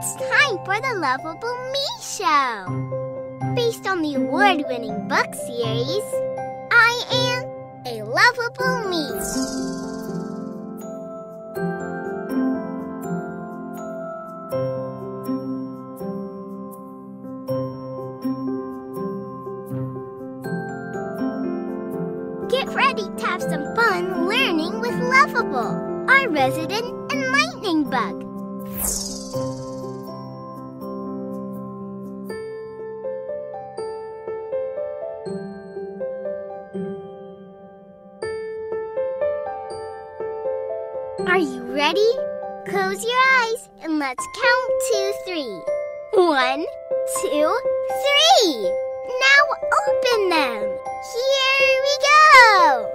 It's time for the Lovable Me Show. Based on the award-winning book series, I Am a Lovable Me. Get ready to have some fun learning with Lovable, our resident enlightening bug. Are you ready? Close your eyes and let's count to 3. 1, 2, 3. Now open them. Here we go.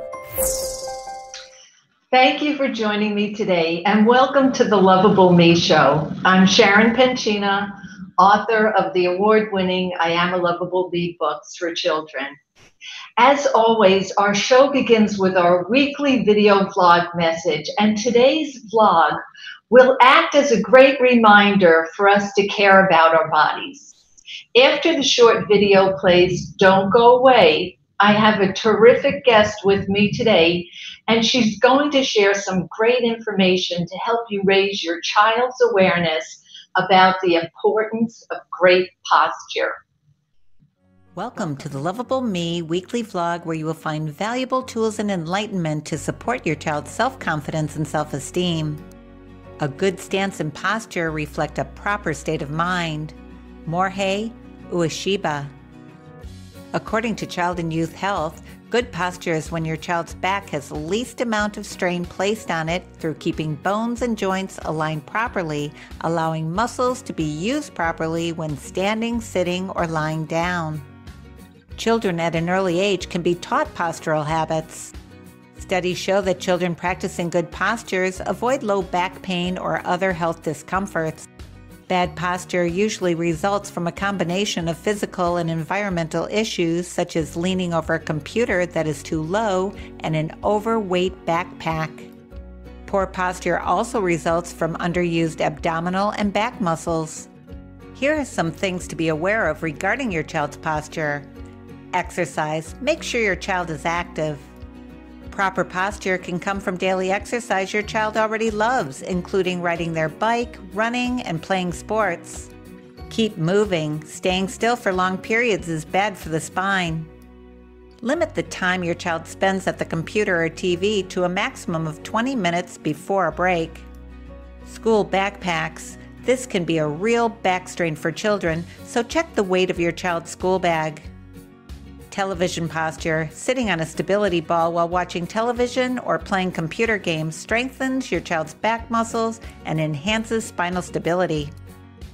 Thank you for joining me today and welcome to the Lovable Me Show. I'm Sharon Penchina, author of the award-winning I Am a Lovable Me books for children. As always, our show begins with our weekly video vlog message, and today's vlog will act as a great reminder for us to care about our bodies. After the short video plays, don't go away. I have a terrific guest with me today, and she's going to share some great information to help you raise your child's awareness about the importance of great posture. Welcome to the Lovable Me weekly vlog, where you will find valuable tools and enlightenment to support your child's self-confidence and self-esteem. A good stance and posture reflect a proper state of mind. Morihei Ueshiba. According to Child and Youth Health, good posture is when your child's back has the least amount of strain placed on it through keeping bones and joints aligned properly, allowing muscles to be used properly when standing, sitting, or lying down. Children at an early age can be taught postural habits. Studies show that children practicing good postures avoid low back pain or other health discomforts. Bad posture usually results from a combination of physical and environmental issues, such as leaning over a computer that is too low and an overweight backpack. Poor posture also results from underused abdominal and back muscles. Here are some things to be aware of regarding your child's posture. Exercise. Make sure your child is active. Proper posture can come from daily exercise your child already loves, including riding their bike, running, and playing sports. Keep moving. Staying still for long periods is bad for the spine. Limit the time your child spends at the computer or TV to a maximum of 20 minutes before a break. School backpacks. This can be a real back strain for children, so check the weight of your child's school bag. Television posture. Sitting on a stability ball while watching television or playing computer games strengthens your child's back muscles and enhances spinal stability.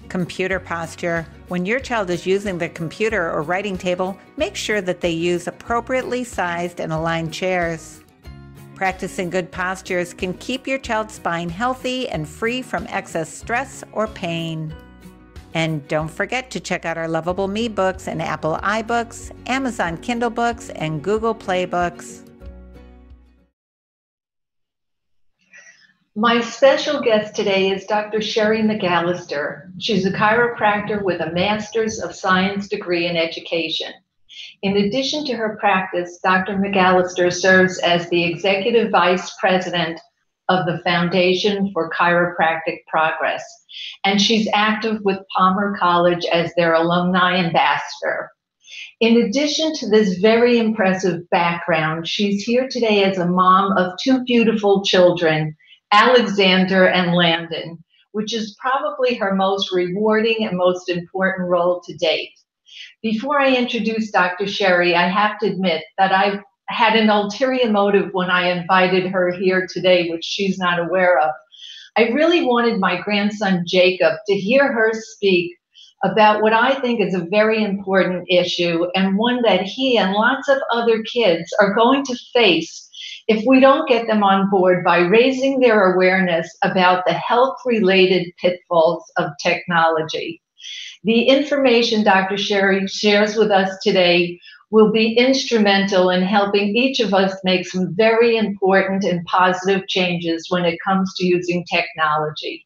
Computer posture. When your child is using the computer or writing table, make sure that they use appropriately sized and aligned chairs. Practicing good postures can keep your child's spine healthy and free from excess stress or pain. And don't forget to check out our Lovable Me books in Apple iBooks, Amazon Kindle books, and Google Play books. My special guest today is Dr. Sharon McAllister. She's a chiropractor with a Master's of Science degree in education. In addition to her practice, Dr. McAllister serves as the Executive Vice President of the Foundation for Chiropractic Progress, and she's active with Palmer College as their alumni ambassador. In addition to this very impressive background, she's here today as a mom of 2 beautiful children, Alexander and Landon, which is probably her most rewarding and most important role to date. Before I introduce Dr. Sherry, I have to admit that I've had an ulterior motive when I invited her here today, which she's not aware of. I really wanted my grandson Jacob to hear her speak about what I think is a very important issue, and one that he and lots of other kids are going to face if we don't get them on board by raising their awareness about the health-related pitfalls of technology. The information Dr. Sherry shares with us today will be instrumental in helping each of us make some very important and positive changes when it comes to using technology.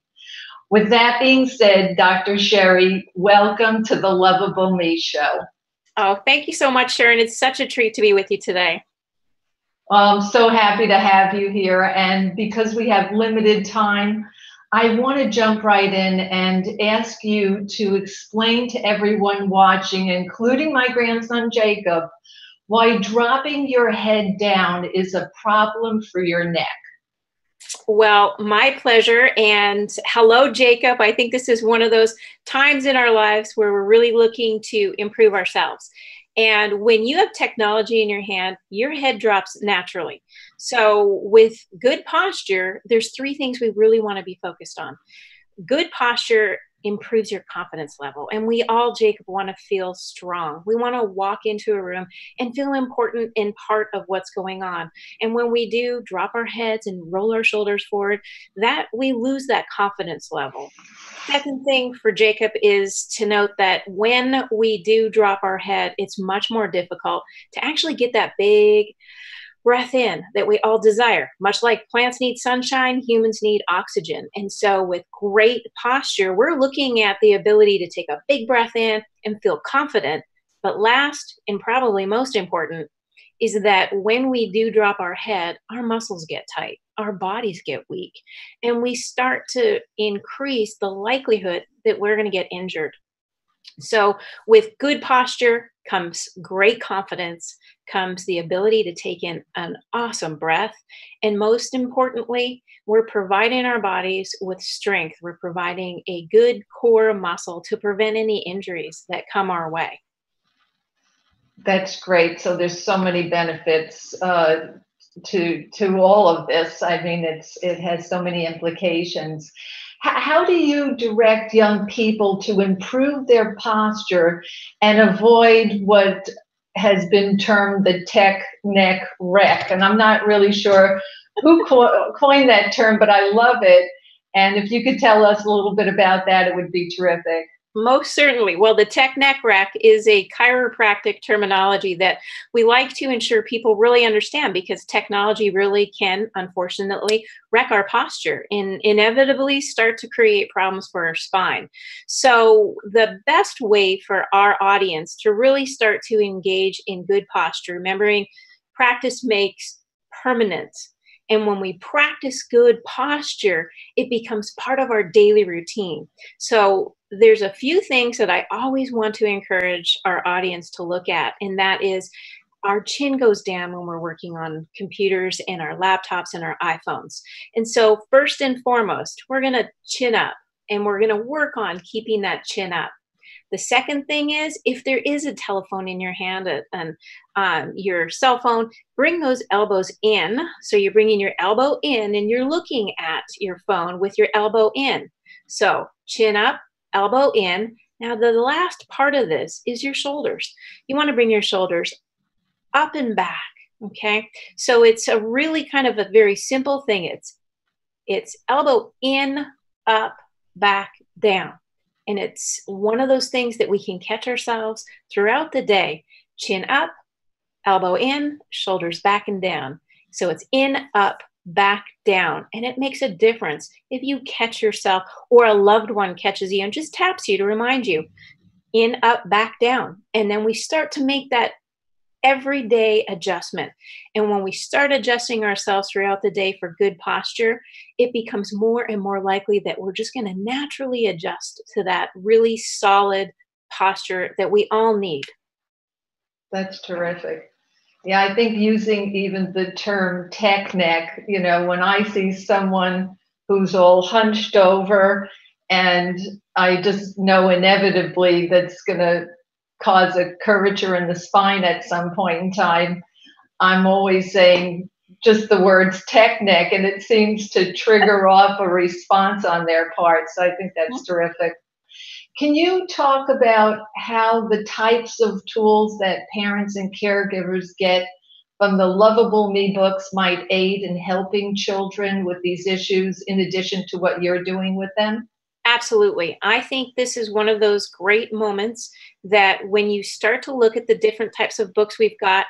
With that being said, Dr. Sherry, welcome to the Lovable Me Show. Oh, thank you so much, Sharon. It's such a treat to be with you today. I'm so happy to have you here. And because we have limited time, I want to jump right in and ask you to explain to everyone watching, including my grandson Jacob, why dropping your head down is a problem for your neck. Well, my pleasure. And hello, Jacob. I think this is one of those times in our lives where we're really looking to improve ourselves. And when you have technology in your hand, your head drops naturally. So with good posture, there's three things we really want to be focused on. Good posture improves your confidence level. And we all, Jacob, want to feel strong. We want to walk into a room and feel important and part of what's going on. And when we do drop our heads and roll our shoulders forward, that we lose that confidence level. Second thing for Jacob is to note that when we do drop our head, it's much more difficult to actually get that big breath in that we all desire. Much like plants need sunshine, humans need oxygen. And so with great posture, we're looking at the ability to take a big breath in and feel confident. But last, and probably most important, is that when we do drop our head, our muscles get tight, our bodies get weak, and we start to increase the likelihood that we're going to get injured. So with good posture comes great confidence, comes the ability to take in an awesome breath. And most importantly, we're providing our bodies with strength. We're providing a good core muscle to prevent any injuries that come our way. That's great. So there's so many benefits to all of this. I mean, it has so many implications. How do you direct young people to improve their posture and avoid what has been termed the tech neck wreck? And I'm not really sure who coined that term, but I love it. And if you could tell us a little bit about that, it would be terrific. Most certainly. Well, the tech neck wreck is a chiropractic terminology that we like to ensure people really understand, because technology really can, unfortunately, wreck our posture and inevitably start to create problems for our spine. So the best way for our audience to really start to engage in good posture, remembering practice makes permanent. And when we practice good posture, it becomes part of our daily routine. So there's a few things that I always want to encourage our audience to look at, and that is our chin goes down when we're working on computers and our laptops and our iPhones. And so first and foremost, we're going to chin up, and we're going to work on keeping that chin up. The second thing is, if there is a telephone in your hand and your cell phone, bring those elbows in. So you're bringing your elbow in and you're looking at your phone with your elbow in. So chin up, elbow in. Now the last part of this is your shoulders. You want to bring your shoulders up and back, okay? So it's a really kind of a very simple thing. It's elbow in, up, back, down. And it's one of those things that we can catch ourselves throughout the day. Chin up, elbow in, shoulders back and down. So it's in, up, back, down. And it makes a difference if you catch yourself or a loved one catches you and just taps you to remind you. In, up, back, down. And then we start to make that everyday adjustment. And when we start adjusting ourselves throughout the day for good posture, it becomes more and more likely that we're just going to naturally adjust to that really solid posture that we all need. That's terrific. Yeah, I think using even the term tech neck, when I see someone who's all hunched over, and I just know inevitably that's going to cause a curvature in the spine at some point in time, I'm always saying just the words tech neck, and it seems to trigger off a response on their part. So I think that's terrific. Can you talk about how the types of tools that parents and caregivers get from the Lovable Me books might aid in helping children with these issues in addition to what you're doing with them? Absolutely. I think this is one of those great moments that when you start to look at the different types of books we've got,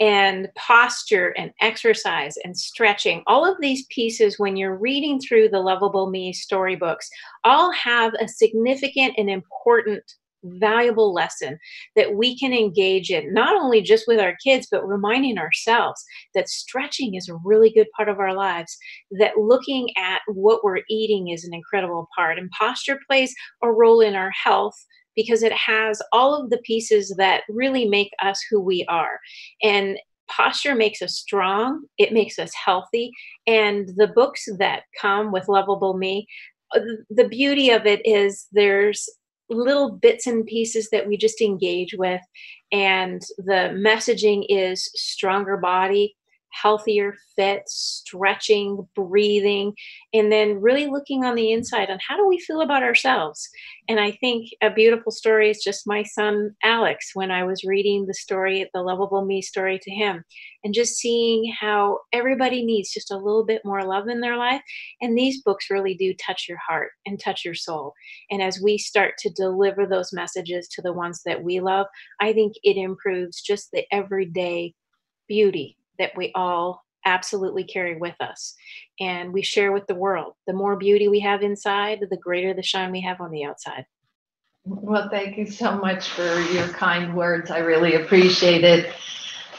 and posture and exercise and stretching. All of these pieces, when you're reading through the Lovable Me storybooks, all have a significant and important, valuable lesson that we can engage in, not only just with our kids, but reminding ourselves that stretching is a really good part of our lives, that looking at what we're eating is an incredible part, and posture plays a role in our health because it has all of the pieces that really make us who we are. And posture makes us strong, it makes us healthy, and the books that come with Lovable Me, the beauty of it is there's little bits and pieces that we just engage with, and the messaging is stronger body, healthier fit, stretching, breathing, and then really looking on the inside on how do we feel about ourselves. And I think a beautiful story is just my son Alex, when I was reading the story, the Lovable Me story, to him, and just seeing how everybody needs just a little bit more love in their life. And these books really do touch your heart and touch your soul. And as we start to deliver those messages to the ones that we love, I think it improves just the everyday beauty that we all absolutely carry with us and we share with the world. The more beauty we have inside, the greater the shine we have on the outside. Well, thank you so much for your kind words. I really appreciate it.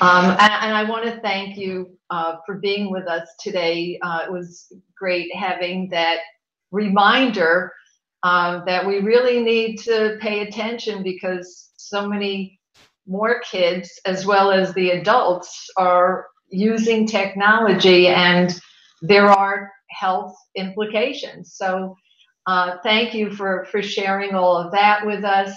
And I want to thank you for being with us today. It was great having that reminder that we really need to pay attention, because so many more kids, as well as the adults, are using technology, and there are health implications. So thank you for sharing all of that with us.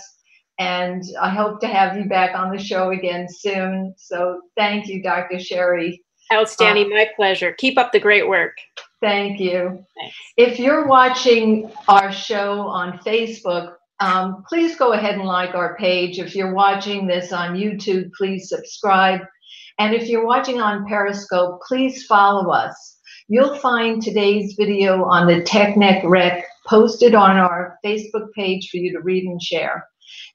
And I hope to have you back on the show again soon. So thank you, Dr. Sherry. Outstanding. My pleasure. Keep up the great work. Thank you. Thanks. If you're watching our show on Facebook, please go ahead and like our page. If you're watching this on YouTube, please subscribe. And if you're watching on Periscope, please follow us. You'll find today's video on the TechNet Rec posted on our Facebook page for you to read and share.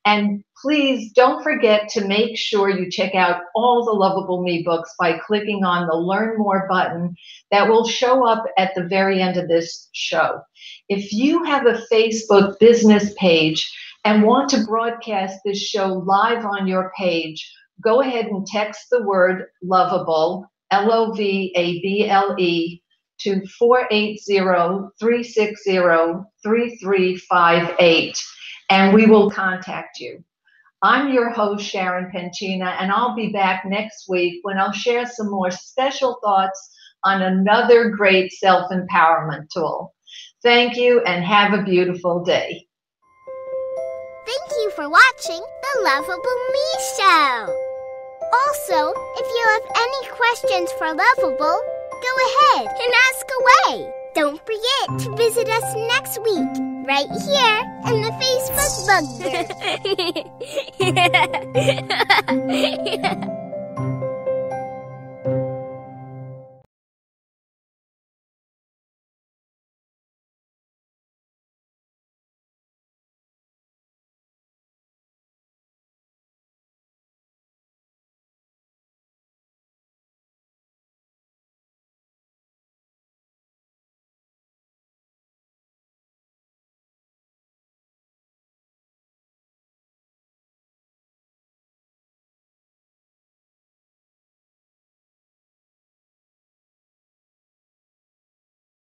And please don't forget to make sure you check out all the Lovable Me books by clicking on the Learn More button that will show up at the very end of this show. If you have a Facebook business page and want to broadcast this show live on your page, go ahead and text the word Lovable, L-O-V-A-B-L-E, to 480-360-3358, and we will contact you. I'm your host, Sharon Penchina, and I'll be back next week when I'll share some more special thoughts on another great self-empowerment tool. Thank you, and have a beautiful day. Thank you for watching the Lovable Me Show. Also, if you have any questions for Lovable, go ahead and ask away. Don't forget to visit us next week, right here in the Facebook bug.